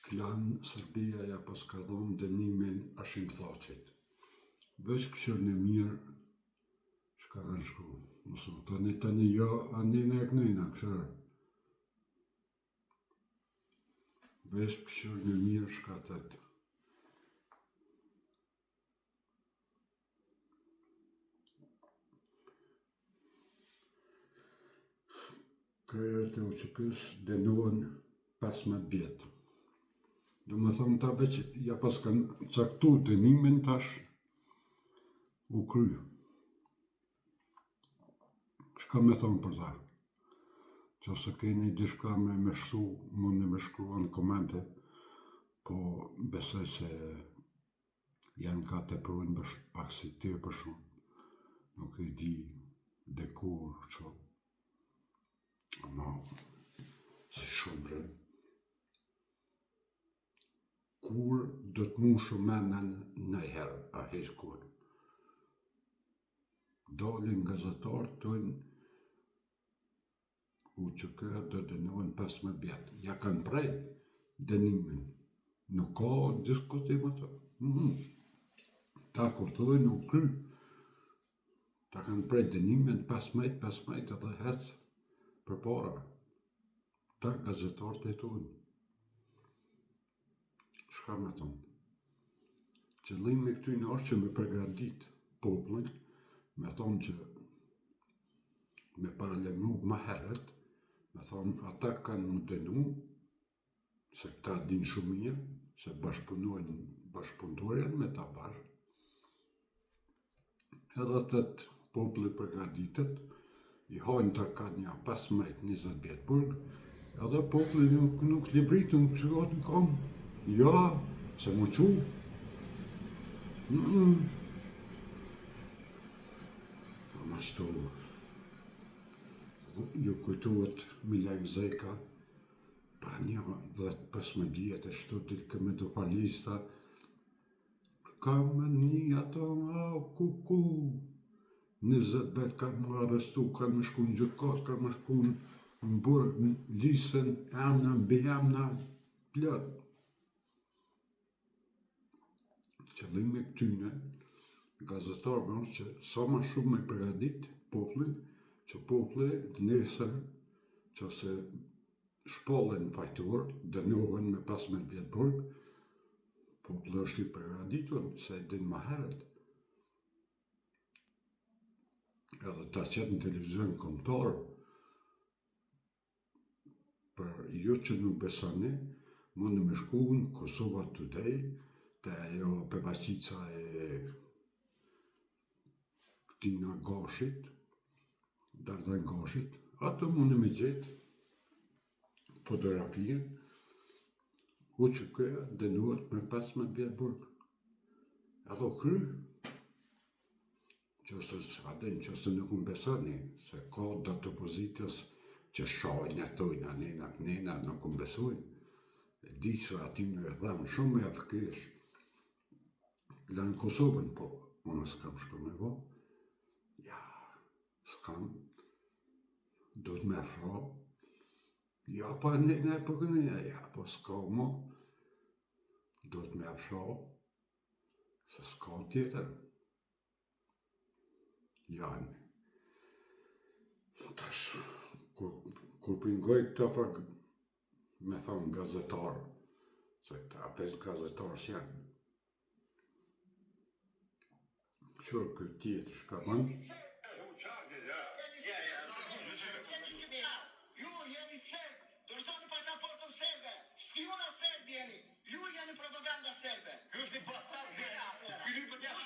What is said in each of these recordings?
Klan Serbia ja pas ka dhonë dënimin Hashim Thaqit. Veç këshirën e mirë, shka kanë shku. Mësëm tani jo, anina e kënina, këshirë. Veç këshirën e mirë, shka tëtë. Krerët e UÇK-s dënohen 15 vjetë. Do më thonë ta veç ja pas kanë caktu dënimin tash u kry. Shka me thonë për ta? Qëse keni dishka me më shtu, mundi me shkrua në komente, po besoj se janë ka të prujnë pak si ty për shumë. Nuk i di dhe kur që. Ama, si shumë bre. Kur do të mu shumenen nëjherë, a heq kur. Dalin gazetarë tënë, UÇK do dënohen 15 vjetë. Ja kanë prej dënimin. Nuk ka diskutim ato. Ta kur thojnë u kry. Ta kanë prej dënimin 15 edhe hecë për para. Ta gazetarët e tonë. Shka me thonë? Qëllimi këtyne është që me përgadit popullin, me thonë që me paralemru ma heret, me thonë ata kanë më dënu, se këta din shumë mirë, se bashkëpunojnë bashkëpunëtorjen me ta bashkë. Edhe thët populli përgaditet, i hajnë ta ka një 15-20 vjetë burg, edhe populli nuk libritën që gotë në kam. Ja, se më qu. Ama shto, ju kujtuat Milaj Zeka, pa një 10-15 vjetë, shto dilke me do falista, kam një ato, kuku, 20 vetë kanë më arrestu, kanë më shku në gjykat, kanë më shku në burg, në lisën, emna, mbi emna, plot. Qëllimi këtyne, gazetarëve është që sa ma shumë me përgadit popullin, që populli nesër, që se shpallen fajtor, dënohen me 15 vjetë burg, populli është i përgaditur, se din ma heret. Edhe ta qetë në televizion kombëtar, për ju që nuk besoni, mundi me shku në Kosova Today, te ajo pevaqica e këtina Gashit, Dardan Gashit, ato mundi me gjetë fotografien, UÇK dënohet me 15 vjetë burg. Edhe u kry. Qëse nuk më besoni, se ka datë opozitës që shajnë atojnë, anena, nuk më besojnë. E di që ati në e dhamë shumë e afkesh. Lanë Kosovën, po, unë s'kam shku me vo. Ja, s'kam. Do të me afra. Ja, pa anena e përgënëja, ja, po s'ka mo. Do të me afra. Se s'ka tjetër. Janë. Tash, kur pingoj këta fak, me thonë gazetarë, se këta veç gazetarë s'janë. Qërë këtë tjetë, shka banë? Ju jeni serb, do shtoni pasaportën serbe, shpiona serb jeni, ju jeni propaganda serbe. Ky është një bastard serb. Ky libër ja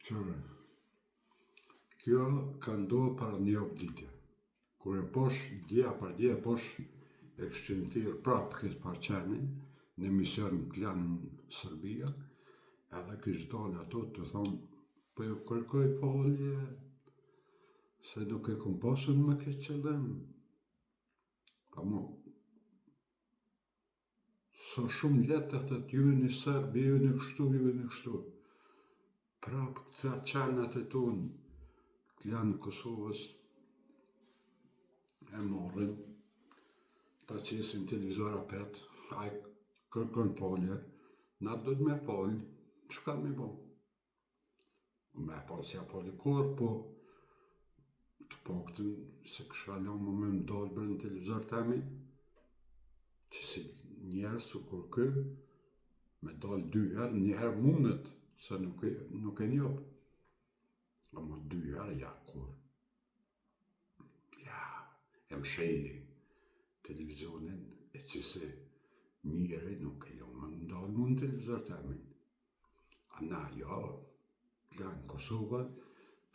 Qërë, kjo ka ndohë para një vite. Kur e posh, djeja për djeja posh, e kështë tirë prapë këtë parqenin, në emision Klan Serbia, edhe kështë dalë ato të thonë, po ju kërkoj falje, se nuk e kom pasën me këtë qëllim. Amo, sa shumë letë e thët, ju e një Serbi, ju e një kështu. Prapë këta qenët e tonë, Klan Kosovës, e morrin, ta qesin televizor apet, ai kërkon folje, na do të me fol, çka me bo? Me fol si a foli kur, po të paktën se kësha la më me mdalë bërë në televizor të amin, që si njerës su kur kë, me dalë 2 herë, njëherë mundet, se nuk e njop. Ama 2 herë, ja, kur. Ja, e msheli televizionin, e që se njëri nuk e jo më ndalë mund në televizor të amin. A na, ja, lanë Kosova,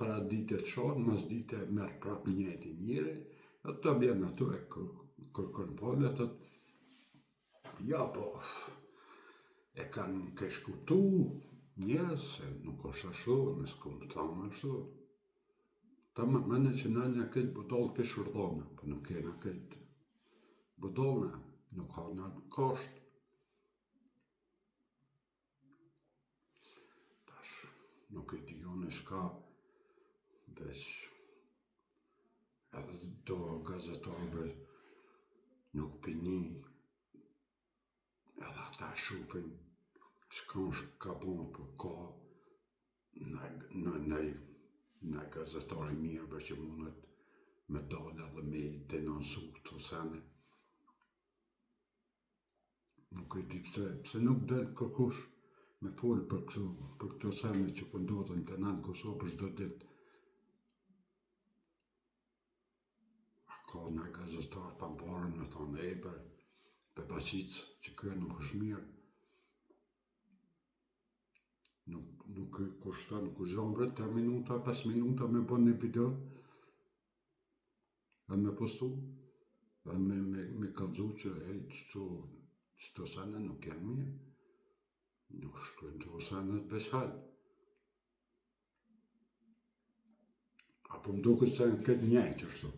para dite të shonë, mas dite merë prap njëti njëri, e të bjen ato e kërkën folje, të ja, po, e kanë keshkutu njerës, se nuk është ashtu, nësë këmë thamë ashtu. Ta mene që na një këtë budolë ke shurdhona, po nuk kena këtë budolna, nuk ka në kosht. Tash, nuk e di unë shka, veç edhe do gazetarëve nuk pini, edhe ata shufin shkon ka bon për ka në gazetari mirëve që mundet me dalë edhe me i denonsu këto sene. Nuk e di pse nuk del kërkush me folë për këto sene që pëndodhen të nanë Kosovë për çdo ditë. Ka në gazetar pa mbarën me thonë për baqicë që kjo nuk është mirë. Nuk kushton kuzhambre 3 minuta, 5 minuta me bën një video e me postu e me kallëzu që qëto sene nuk janë mirë. Nuk shkrujnë të sene të veçhal. Apo më duket se në këtë njëjtë ashtu.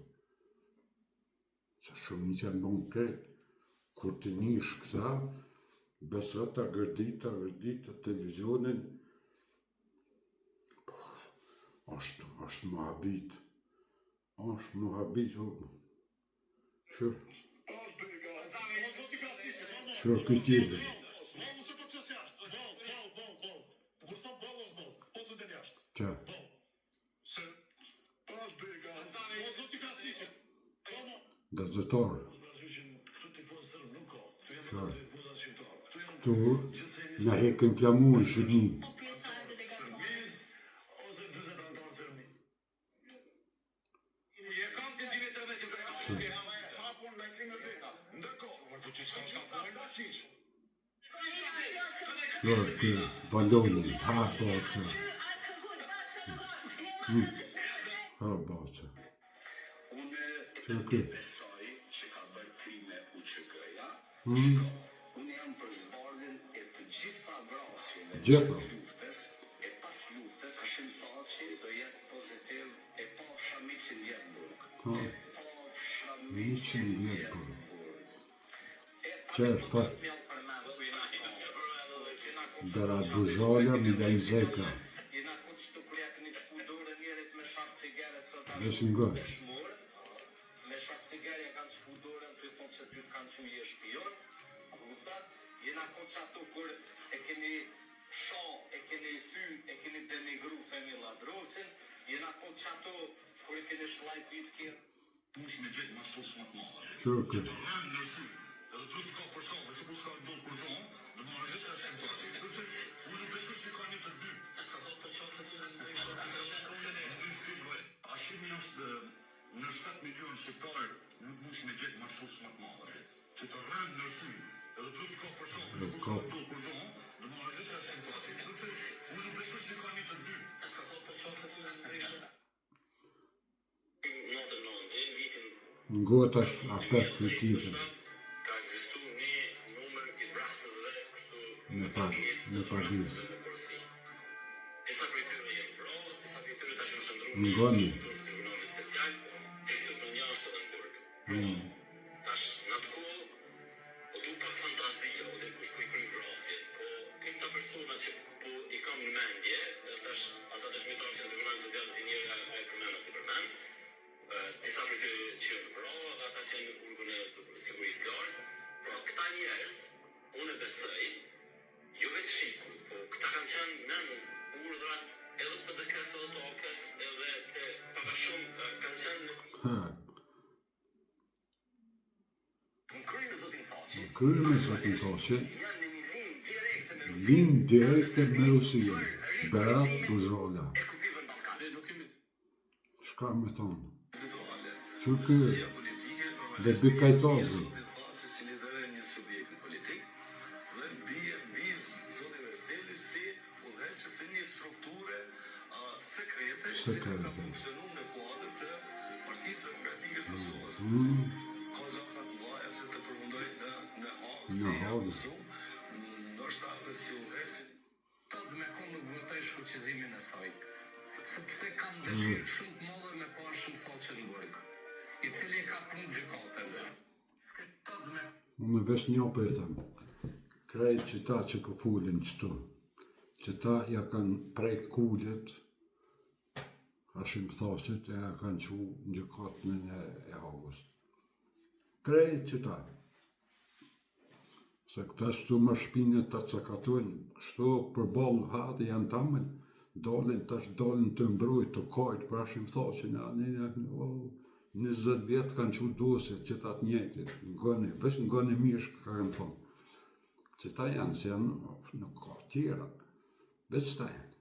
Që shumë që në bon këtë, kur të njësh këta, besat të gërdit të televizionin, është muhabit. është muhabit, Shur këtë tjede. Qa? Gazetarë. Këtu në hekin flamu në shëgni. Këtë balonin, ha baca. Ha baca. Që këtë? Unë jam për zbardhjen e të gjitha vrasjeve të luftës, e pas luftës është në tha që do jetë pozitiv, e pasha miqin Vjetburg. E pasha miqin Vjetburg. Që është fa? Dara Buzhala, Milan Zeka. Dhe shë ngoj. Me shafë cigarja kanë shkudorën, të thonë që ty kanë që je shpion, jena konë që ato kur e keni shan, e keni thyn, e keni denigru Femi Lavrovcin, jena konë që ato kur e keni shlajfit kjerë. Push me gjithë ma shtos më të madhe. Që të rëmë në sy, edhe plus ka për shafë, që plus ka do kur zhonë, dhe më rëzit që është të që që unë besoj që ka një të dy. Ka do për shafë të Ashimi është në 7 milion shqiptarë nuk mush me gjithë ma shtos më të madhe. Që të rëmë në sy, edhe plus ka për shafë, që plus ka do kur zhonë, dhe më rëzit që është të që unë besoj që ka një të dy. Ka do për shafë të Ngota është apet kritikën. Ka egzistu një numër i vrasësve kështu në Paris. Disa prej tyre jenë vrarë, disa prej tyre tash në shëndruar në tribunalin special, e këtë në një ashtë edhe në burg. Tash në atë kohë, o du pak fantazia, o dhe kush po i kryin vrasje, po këta persona që po i kam në mendje, tash ata dëshmitarë që në tribunalin special të njëri a e përmena si përmen, disa prej tyre që janë vrarë dhe ata që janë në burgun e sigurisë lart. Pra këta njerëz, unë besoj, jo vetë shiku, po këta kanë qenë nën urdhrat edhe të PDK-s edhe të OK-s edhe të pak a shumë kanë qenë Kryme zotin Thaçi, linë direkte me Rusinë, berat të zholla. Shka me thonë? Që dhe bikajtozi. Sekrete. Në hadë. Me konë nuk votoj shkuqizimin e saj, sepse kam dëshirë shumë të madhe me pashën Thaçi në burg, i cili ka punë gjykateve. Unë vesh një për e thëmë, krejt që ta që po fullin qëtu, që ta ja kanë prejt kullet, Hashim Thaçit e ja kanë qu në gjykatën e Hagës. Krejt që ta. Se këta shtu më shpinë të cakatojnë, shtu përballë hati janë tamën, dalin të mbrojt, të kajt për Hashim Thaçin, 20 vjetë kanë qu dosit që ta të njëjtit, vesh në gënë mish ka kanë thonë. Që ta janë, se janë në ka tjera, veç ta janë.